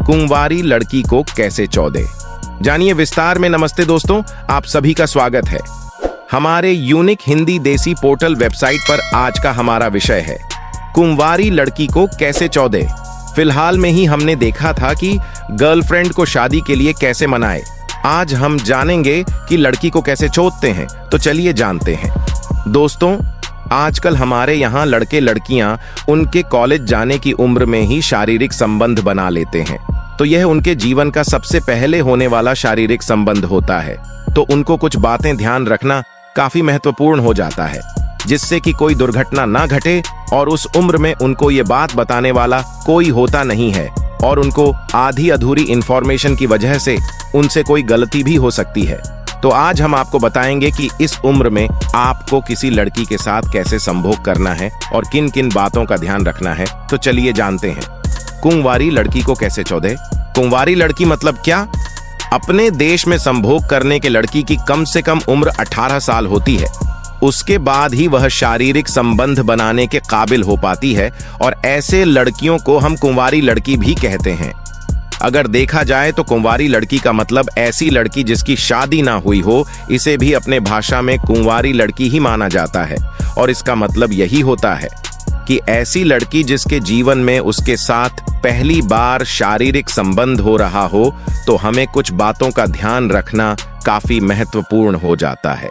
कुंवारी लड़की को कैसे चौदे, जानिए विस्तार में। नमस्ते दोस्तों, आप सभी का स्वागत है हमारे यूनिक हिंदी देसी पोर्टल वेबसाइट पर। आज का हमारा विषय है कुंवारी लड़की को कैसे चौदे। फिलहाल में ही हमने देखा था कि गर्लफ्रेंड को शादी के लिए कैसे मनाए। आज हम जानेंगे कि लड़की को कैसे चौदते हैं, तो चलिए जानते हैं। दोस्तों, आजकल हमारे यहाँ लड़के लड़कियां उनके कॉलेज जाने की उम्र में ही शारीरिक संबंध बना लेते हैं, तो यह उनके जीवन का सबसे पहले होने वाला शारीरिक संबंध होता है। तो उनको कुछ बातें ध्यान रखना काफी महत्वपूर्ण हो जाता है, जिससे कि कोई दुर्घटना ना घटे। और उस उम्र में उनको ये बात बताने वाला कोई होता नहीं है, और उनको आधी अधूरी इंफॉर्मेशन की वजह से उनसे कोई गलती भी हो सकती है। तो आज हम आपको बताएंगे कि इस उम्र में आपको किसी लड़की के साथ कैसे संभोग करना है और किन किन बातों का ध्यान रखना है। तो चलिए जानते हैं। कुंवारी लड़की को कैसे चौदे। कुंवारी लड़की मतलब क्या? अपने देश में संभोग करने के लड़की की कम से कम उम्र 18 साल होती है। उसके बाद ही वह शारीरिक संबंध बनाने के काबिल हो पाती है, और ऐसे लड़कियों को हम कुंवारी लड़की भी कहते हैं। अगर देखा जाए तो कुंवारी लड़की का मतलब ऐसी लड़की जिसकी शादी ना हुई हो, इसे भी अपने भाषा में कुंवारी लड़की ही माना जाता है। और इसका मतलब यही होता है कि ऐसी लड़की जिसके जीवन में उसके साथ पहली बार शारीरिक संबंध हो रहा हो। तो हमें कुछ बातों का ध्यान रखना काफी महत्वपूर्ण हो जाता है,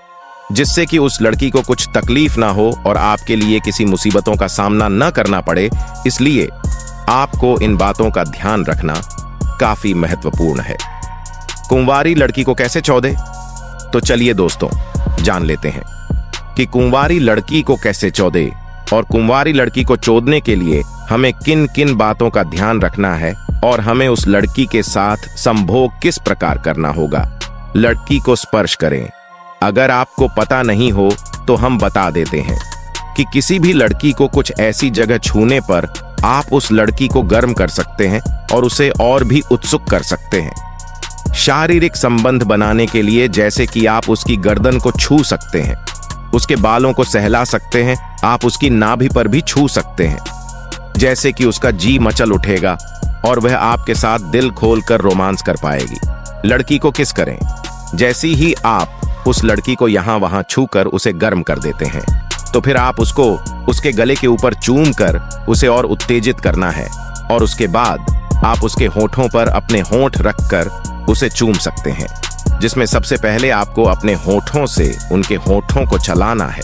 जिससे कि उस लड़की को कुछ तकलीफ ना हो और आपके लिए किसी मुसीबतों का सामना न करना पड़े। इसलिए आपको इन बातों का ध्यान रखना काफी महत्वपूर्ण है। कुंवारी लड़की को कैसे चौदे, तो चलिए दोस्तों जान लेते हैं कि कुंवारी लड़की को कैसे चौदे और कुंवारी लड़की को चौदने के लिए हमें किन किन बातों का ध्यान रखना है, और हमें उस लड़की के साथ संभोग किस प्रकार करना होगा। लड़की को स्पर्श करें। अगर आपको पता नहीं हो तो हम बता देते हैं कि किसी भी लड़की को कुछ ऐसी जगह छूने पर आप उस लड़की को गर्म कर सकते हैं और उसे और भी उत्सुक कर सकते हैं। शारीरिक संबंध बनाने के लिए जैसे कि आप उसकी गर्दन को छू सकते हैं, उसके बालों को सहला सकते हैं, आप उसकी नाभि पर भी छू सकते हैं, जैसे कि उसका जी मचल उठेगा और वह आपके साथ दिल खोलकर रोमांस कर पाएगी। लड़की को किस करें। जैसी ही आप उस लड़की को यहाँ वहां छूकर उसे गर्म कर देते हैं, तो फिर आप उसको उसके गले के ऊपर चूम कर उसे और उत्तेजित करना है। और उसके बाद आप उसके होठों पर अपने होंठ रखकर उसे चूम सकते हैं, जिसमें सबसे पहले आपको अपने होठों से उनके होठों को चलाना है।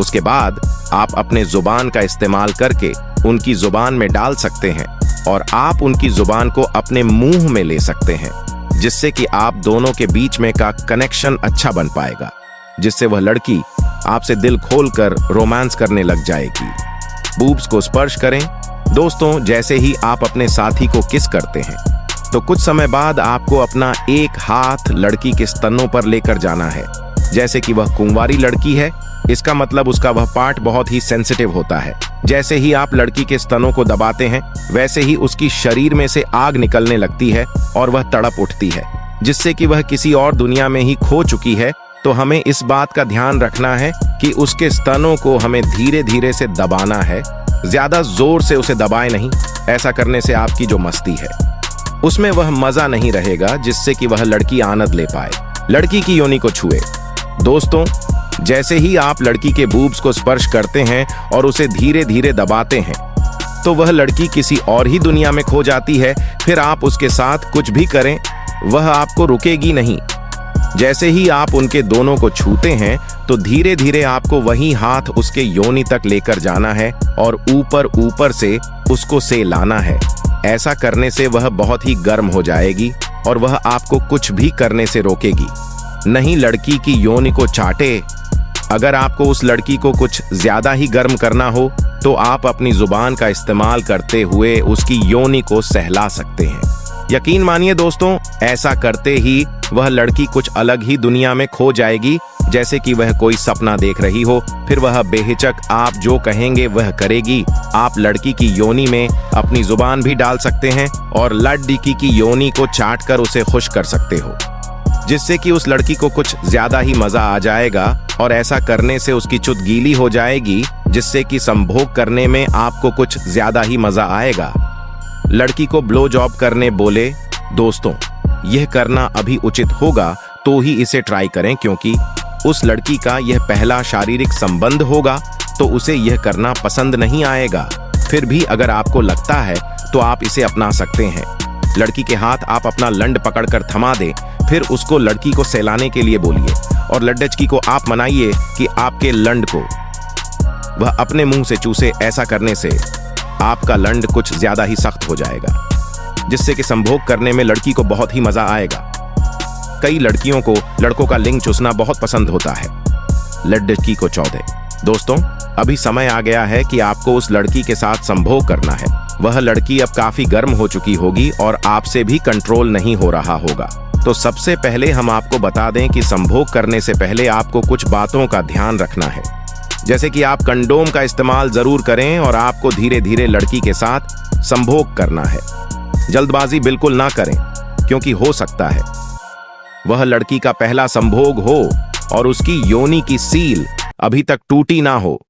उसके बाद आप अपने जुबान का इस्तेमाल करके उनकी जुबान में डाल सकते हैं, और आप उनकी जुबान को अपने मुंह में ले सकते हैं, जिससे कि आप दोनों के बीच में का कनेक्शन अच्छा बन पाएगा, जिससे वह लड़की आपसे दिल खोलकर रोमांस करने लग जाएगी। बूब्स को स्पर्श करें। दोस्तों, जैसे ही आप अपने साथी को किस करते हैं, तो कुछ समय बाद आपको अपना एक हाथ लड़की के स्तनों पर लेकर जाना है। जैसे कि वह कुंवारी लड़की है, इसका मतलब उसका वह पार्ट बहुत ही सेंसिटिव होता है। जैसे ही आप लड़की के स्तनों को दबाते हैं, वैसे ही उसकी शरीर में से आग निकलने लगती है और वह तड़प उठती है, जिससे कि वह किसी और दुनिया में ही खो चुकी है। तो हमें इस बात का ध्यान रखना है कि उसके स्तनों को हमें धीरे धीरे से दबाना है, ज्यादा जोर से उसे दबाए नहीं। ऐसा करने से आपकी जो मस्ती है उसमें वह मजा नहीं रहेगा, जिससे कि वह लड़की आनंद ले पाए। लड़की की योनि को छुए। दोस्तों, जैसे ही आप लड़की के बूब्स को स्पर्श करते हैं और उसे धीरे धीरे दबाते हैं, तो वह लड़की किसी और ही दुनिया में खो जाती है। फिर आप उसके साथ कुछ भी करें, वह आपको रुकेगी नहीं। जैसे ही आप उनके दोनों को छूते हैं, तो धीरे धीरे आपको वही हाथ उसके योनि तक लेकर जाना है और ऊपर ऊपर से उसको लाना है। ऐसा करने से वह बहुत ही गर्म हो जाएगी और वह आपको कुछ भी करने से रोकेगी नहीं। लड़की की योनि को चाटे। अगर आपको उस लड़की को कुछ ज्यादा ही गर्म करना हो, तो आप अपनी जुबान का इस्तेमाल करते हुए उसकी योनि को सहला सकते हैं। यकीन मानिए दोस्तों, ऐसा करते ही वह लड़की कुछ अलग ही दुनिया में खो जाएगी, जैसे कि वह कोई सपना देख रही हो। फिर वह बेहिचक आप जो कहेंगे वह करेगी। आप लड़की की योनि में अपनी जुबान भी डाल सकते हैं और लड़की की योनि को चाट कर उसे खुश कर सकते हो, जिससे कि उस लड़की को कुछ ज्यादा ही मजा आ जाएगा। और ऐसा करने से उसकी चुत गीली हो जाएगी, जिससे कि संभोग करने में आपको कुछ ज्यादा ही मजा आएगा। लड़की को ब्लो जॉब करने बोले। दोस्तों, यह करना अभी उचित होगा तो ही इसे ट्राई करें, क्योंकि उस लड़की का यह पहला शारीरिक संबंध होगा तो उसे यह करना पसंद नहीं आएगा। फिर भी अगर आपको लगता है तो आप इसे अपना सकते हैं। लड़की के हाथ आप अपना लंड पकड़कर थमा दें, फिर उसको लड़की को सहलाने के लिए बोलिए और लड्डचकी को आप मनाइए कि आपके लंड को वह अपने मुंह से चूसे। ऐसा करने से आपका लंड कुछ ज्यादा ही सख्त हो जाएगा, जिससे कि संभोग करने में लड़की को बहुत ही मजा आएगा। कई लड़कियों को लड़कों का लिंग चूसना बहुत पसंद होता है। लड्डचकी को 14। दोस्तों, अभी समय आ गया है कि आपको उस लड़की के साथ संभोग करना है। वह लड़की अब काफी गर्म हो चुकी होगी और आपसे भी कंट्रोल नहीं हो रहा होगा। तो सबसे पहले हम आपको बता दें कि संभोग करने से पहले आपको कुछ बातों का ध्यान रखना है, जैसे कि आप कंडोम का इस्तेमाल जरूर करें और आपको धीरे धीरे लड़की के साथ संभोग करना है। जल्दबाजी बिल्कुल ना करें, क्योंकि हो सकता है वह लड़की का पहला संभोग हो और उसकी योनि की सील अभी तक टूटी ना हो।